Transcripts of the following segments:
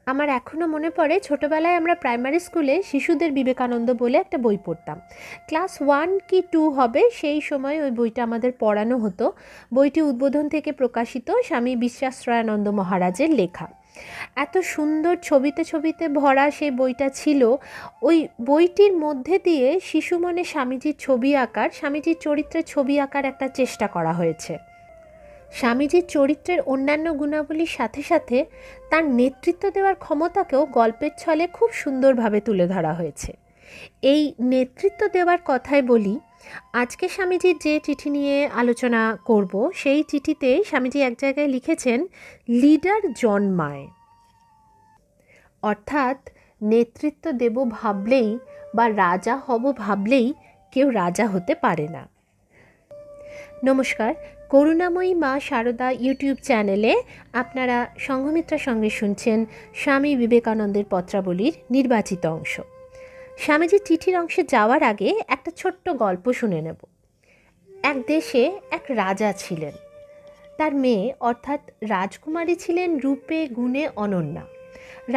আমার এখনও মনে পড়ে, ছোটোবেলায় আমরা প্রাইমারি স্কুলে শিশুদের বিবেকানন্দ বলে একটা বই পড়তাম। ক্লাস 1 কি 2 হবে, সেই সময় ওই বইটা আমাদের পড়ানো হতো। বইটি উদ্বোধন থেকে প্রকাশিত, স্বামী বিশ্বাশ্রয়ানন্দ মহারাজের লেখা। এত সুন্দর ছবিতে ছবিতে ভরা সেই বইটা ছিল। ওই বইটির মধ্যে দিয়ে শিশু মনে স্বামীজির ছবি আঁকার, স্বামীজির চরিত্রের ছবি আঁকার একটা চেষ্টা করা হয়েছে। স্বামীজির চরিত্রের অন্যান্য গুণাবলীর সাথে সাথে তার নেতৃত্ব দেওয়ার ক্ষমতাকেও গল্পের ছলে খুব সুন্দরভাবে তুলে ধরা হয়েছে। এই নেতৃত্ব দেওয়ার কথায় বলি, আজকে স্বামীজির যে চিঠি নিয়ে আলোচনা করব, সেই চিঠিতে স্বামীজি এক জায়গায় লিখেছেন, লিডার জন্মায়। অর্থাৎ নেতৃত্ব দেব ভাবলেই বা রাজা হব ভাবলেই কেউ রাজা হতে পারে না। নমস্কার, করুণাময়ী মা শারদা ইউটিউব চ্যানেলে আপনারা সংঘমিত্রার সঙ্গে শুনছেন স্বামী বিবেকানন্দের পত্রাবলীর নির্বাচিত অংশ। স্বামীজির চিঠির অংশে যাওয়ার আগে একটা ছোট্ট গল্প শুনে নেব। এক দেশে এক রাজা ছিলেন। তার মেয়ে অর্থাৎ রাজকুমারী ছিলেন রূপে গুণে অনন্যা।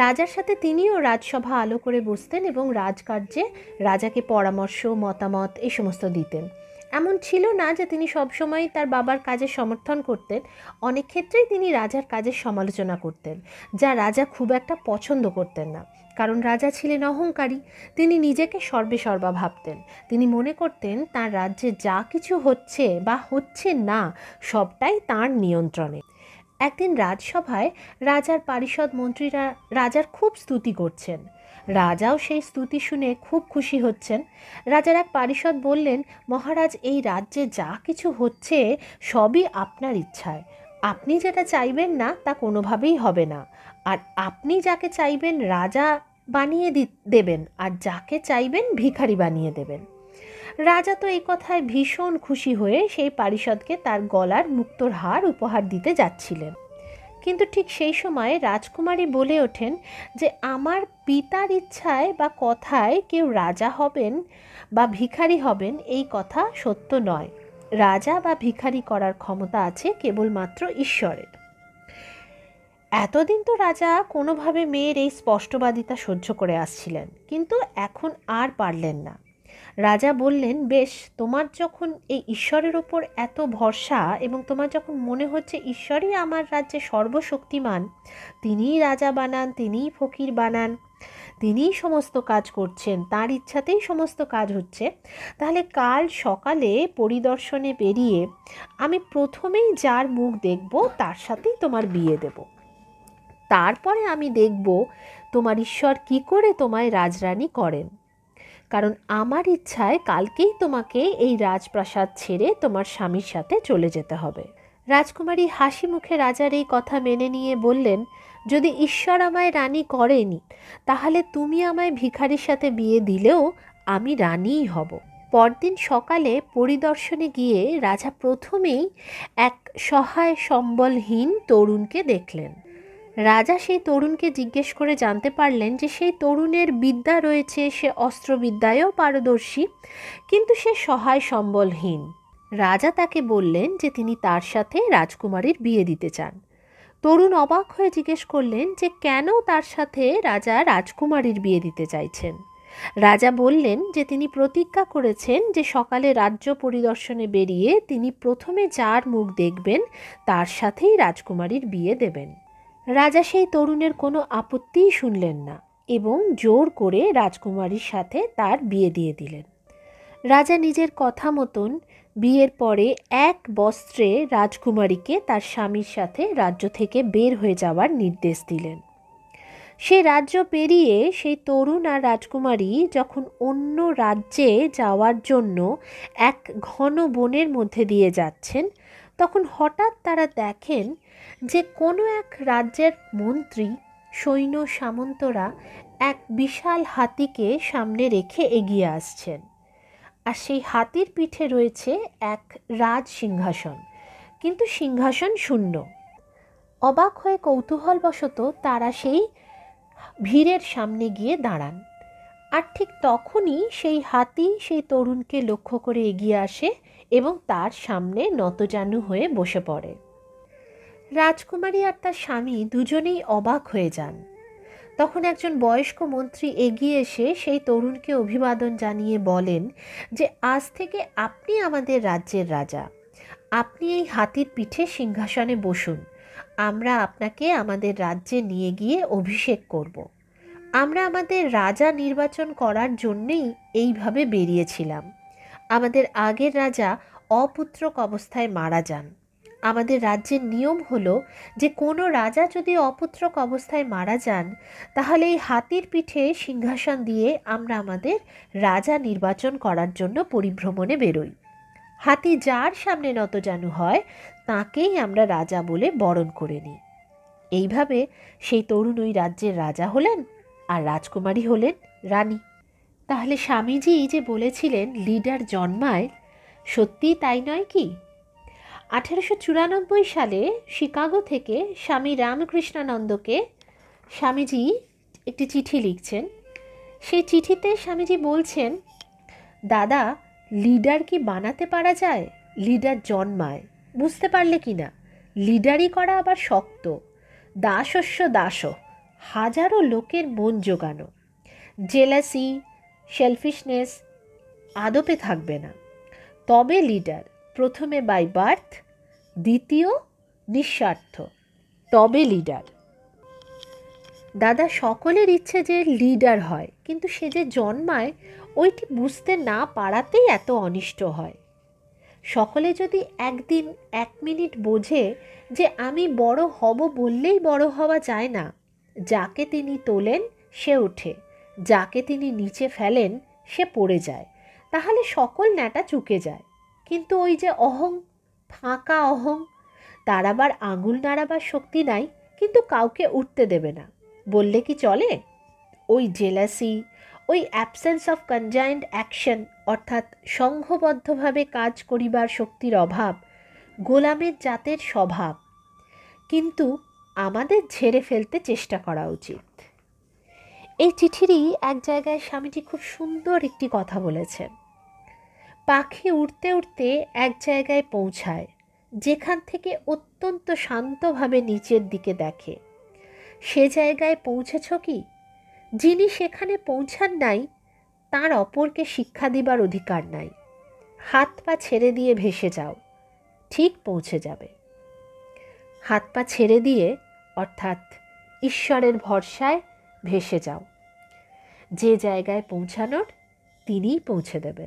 রাজার সাথে তিনিও রাজসভা আলো করে বসতেন এবং রাজকার্যে রাজাকে পরামর্শ, মতামত এই সমস্ত দিতেন। এমন ছিল না যে তিনি সবসময় তার বাবার কাজে সমর্থন করতেন। অনেক ক্ষেত্রেই তিনি রাজার কাজের সমালোচনা করতেন, যা রাজা খুব একটা পছন্দ করতেন না। কারণ রাজা ছিলেন অহংকারী। তিনি নিজেকে সর্বেসর্বা ভাবতেন। তিনি মনে করতেন তার রাজ্যে যা কিছু হচ্ছে বা হচ্ছে না, সবটাই তাঁর নিয়ন্ত্রণে। একদিন রাজসভায় রাজার পারিষদ মন্ত্রীরা রাজার খুব স্তুতি করছেন। রাজাও সেই স্তুতি শুনে খুব খুশি হচ্ছেন। রাজার এক পারিষদ বললেন, মহারাজ, এই রাজ্যে যা কিছু হচ্ছে সবই আপনার ইচ্ছায়। আপনি যেটা চাইবেন না তা কোনোভাবেই হবে না। আর আপনি যাকে চাইবেন রাজা বানিয়ে দেবেন, আর যাকে চাইবেন ভিখারি বানিয়ে দেবেন। রাজা তো এই কথায় ভীষণ খুশি হয়ে সেই পারিষদকে তার গলার মুক্তোর হার উপহার দিতে যাচ্ছিলেন। কিন্তু ঠিক সেই সময় রাজকুমারী বলে ওঠেন যে আমার পিতার ইচ্ছায় বা কথায় কেউ রাজা হবেন বা ভিখারি হবেন এই কথা সত্য নয়। রাজা বা ভিখারি করার ক্ষমতা আছে কেবলমাত্র ঈশ্বরের। এতদিন তো রাজা কোনোভাবে মেয়ের এই স্পষ্টবাদিতা সহ্য করে আসছিলেন, কিন্তু এখন আর পারলেন না। রাজা বললেন, বেশ, তোমার যখন এই ঈশ্বরের ওপর এত ভরসা এবং তোমার যখন মনে হচ্ছে ঈশ্বরই আমার রাজ্যে সর্বশক্তিমান, তিনিই রাজা বানান, তিনিই ফকির বানান, তিনিই সমস্ত কাজ করছেন, তার ইচ্ছাতেই সমস্ত কাজ হচ্ছে, তাহলে কাল সকালে পরিদর্শনে বেরিয়ে আমি প্রথমেই যার মুখ দেখব তার সাথেই তোমার বিয়ে দেব। তারপরে আমি দেখব তোমার ঈশ্বর কি করে তোমায় রাজরানী করেন। কারণ আমার ইচ্ছায় কালকেই তোমাকে এই রাজপ্রাসাদ ছেড়ে তোমার স্বামীর সাথে চলে যেতে হবে। রাজকুমারী হাসি মুখে রাজার এই কথা মেনে নিয়ে বললেন, যদি ঈশ্বর আমায় রানী করেনি, তাহলে তুমি আমায় ভিখারির সাথে বিয়ে দিলেও আমি রানীই হব। পরদিন সকালে পরিদর্শনে গিয়ে রাজা প্রথমেই এক সহায় সম্বলহীন তরুণকে দেখলেন। রাজা সেই তরুণকে জিজ্ঞেস করে জানতে পারলেন যে সেই তরুণের বিদ্যা রয়েছে, সে অস্ত্রবিদ্যায়ও পারদর্শী, কিন্তু সে সহায় সম্বলহীন। রাজা তাকে বললেন যে তিনি তার সাথে রাজকুমারীর বিয়ে দিতে চান। তরুণ অবাক হয়ে জিজ্ঞেস করলেন যে কেন তার সাথে রাজা রাজকুমারীর বিয়ে দিতে চাইছেন। রাজা বললেন যে তিনি প্রতিজ্ঞা করেছেন যে সকালে রাজ্য পরিদর্শনে বেরিয়ে তিনি প্রথমে যার মুখ দেখবেন তার সাথেই রাজকুমারীর বিয়ে দেবেন। রাজা সেই তরুণের কোনো আপত্তিই শুনলেন না এবং জোর করে রাজকুমারীর সাথে তার বিয়ে দিয়ে দিলেন। রাজা নিজের কথা মতন বিয়ের পরে এক বস্ত্রে রাজকুমারীকে তার স্বামীর সাথে রাজ্য থেকে বের হয়ে যাওয়ার নির্দেশ দিলেন। সে রাজ্য পেরিয়ে সেই তরুণ আর রাজকুমারী যখন অন্য রাজ্যে যাওয়ার জন্য এক ঘন বনের মধ্যে দিয়ে যাচ্ছেন, তখন হঠাৎ তারা দেখেন যে কোনো এক রাজ্যের মন্ত্রী, সৈন্য সামন্তরা এক বিশাল হাতিকে সামনে রেখে এগিয়ে আসছেন। আর সেই হাতির পিঠে রয়েছে এক রাজ সিংহাসন, কিন্তু সিংহাসন শূন্য। অবাক হয়ে কৌতূহলবশত তারা সেই ভিড়ের সামনে গিয়ে দাঁড়ান। আর ঠিক তখনই সেই হাতি সেই তরুণকে লক্ষ্য করে এগিয়ে আসে এবং তার সামনে নতজানু হয়ে বসে পড়ে। রাজকুমারী আর তার স্বামী দুজনেই অবাক হয়ে যান। তখন একজন বয়স্ক মন্ত্রী এগিয়ে এসে সেই তরুণকে অভিবাদন জানিয়ে বলেন যে আজ থেকে আপনি আমাদের রাজ্যের রাজা। আপনি এই হাতির পিঠে সিংহাসনে বসুন। আমরা আপনাকে আমাদের রাজ্যে নিয়ে গিয়ে অভিষেক করব। আমরা আমাদের রাজা নির্বাচন করার জন্যেই এইভাবে বেরিয়েছিলাম। আমাদের আগের রাজা অপুত্রক অবস্থায় মারা যান। আমাদের রাজ্যের নিয়ম হলো যে কোনো রাজা যদি অপুত্রক অবস্থায় মারা যান তাহলে এই হাতির পিঠে সিংহাসন দিয়ে আমরা আমাদের রাজা নির্বাচন করার জন্য পরিভ্রমণে বেরোই। হাতি যার সামনে নতজানু হয় তাকেই আমরা রাজা বলে বরণ করে নিই। এইভাবে সেই তরুণ ওই রাজ্যের রাজা হলেন আর রাজকুমারী হলেন রানী। তাহলে স্বামীজি যে বলেছিলেন লিডার জন্মায়, সত্যিই তাই নয় কি? 1894 সালে শিকাগো থেকে স্বামী রামকৃষ্ণানন্দকে স্বামীজি একটি চিঠি লিখছেন। সেই চিঠিতে স্বামীজি বলছেন, দাদা, লিডার কি বানাতে পারা যায়? লিডার জন্মায়, বুঝতে পারলে কি না? লিডারই করা আবার শক্ত। দাসস্য দাস, হাজারো লোকের মন জোগানো। জেলাসি, সেলফিশনেস আদপে থাকবে না। তবে লিডার, প্রথমে বাই বার্থ, দ্বিতীয় নিঃস্বার্থ, তবে লিডার। দাদা, সকলের ইচ্ছে যে লিডার হয়, কিন্তু সে যে জন্মায় ওইটি বুঝতে না পারাতেই এত অনিষ্ট হয়। সকলে যদি একদিন 1 মিনিট বোঝে যে আমি বড় হব বললেই বড় হওয়া যায় না, যাকে তিনি তোলেন সে ওঠে, যাকে তিনি নিচে ফেলেন সে পড়ে যায়, তাহলে সকল ন্যাটা চুকে যায়। কিন্তু ওই যে অহং, ফাঁকা অহং, তার আবার আঙুল নাড়াবার শক্তি নাই, কিন্তু কাউকে উঠতে দেবে না, বললে কি চলে? ওই জেলাসি, ওই অ্যাবসেন্স অফ কনজাইন্ড অ্যাকশন, অর্থাৎ সংঘবদ্ধভাবে কাজ করিবার শক্তির অভাব গোলামের জাতের স্বভাব। কিন্তু আমাদের ঝেড়ে ফেলতে চেষ্টা করা উচিত। এই চিঠিরই এক জায়গায় স্বামীজি খুব সুন্দর একটি কথা বলেছেন। পাখি উড়তে উড়তে এক জায়গায় পৌঁছায় যেখান থেকে অত্যন্ত শান্তভাবে নিচের দিকে দেখে। সে জায়গায় পৌঁছেছ কি? যিনি সেখানে পৌঁছান নাই তার অপরকে শিক্ষা দিবার অধিকার নাই। হাত পা ছেড়ে দিয়ে ভেসে যাও, ঠিক পৌঁছে যাবে। হাত পা ছেড়ে দিয়ে, অর্থাৎ ঈশ্বরের ভরসায় ভেসে যাও। যে জায়গায় পৌঁছানোর তিনিই পৌঁছে দেবেন।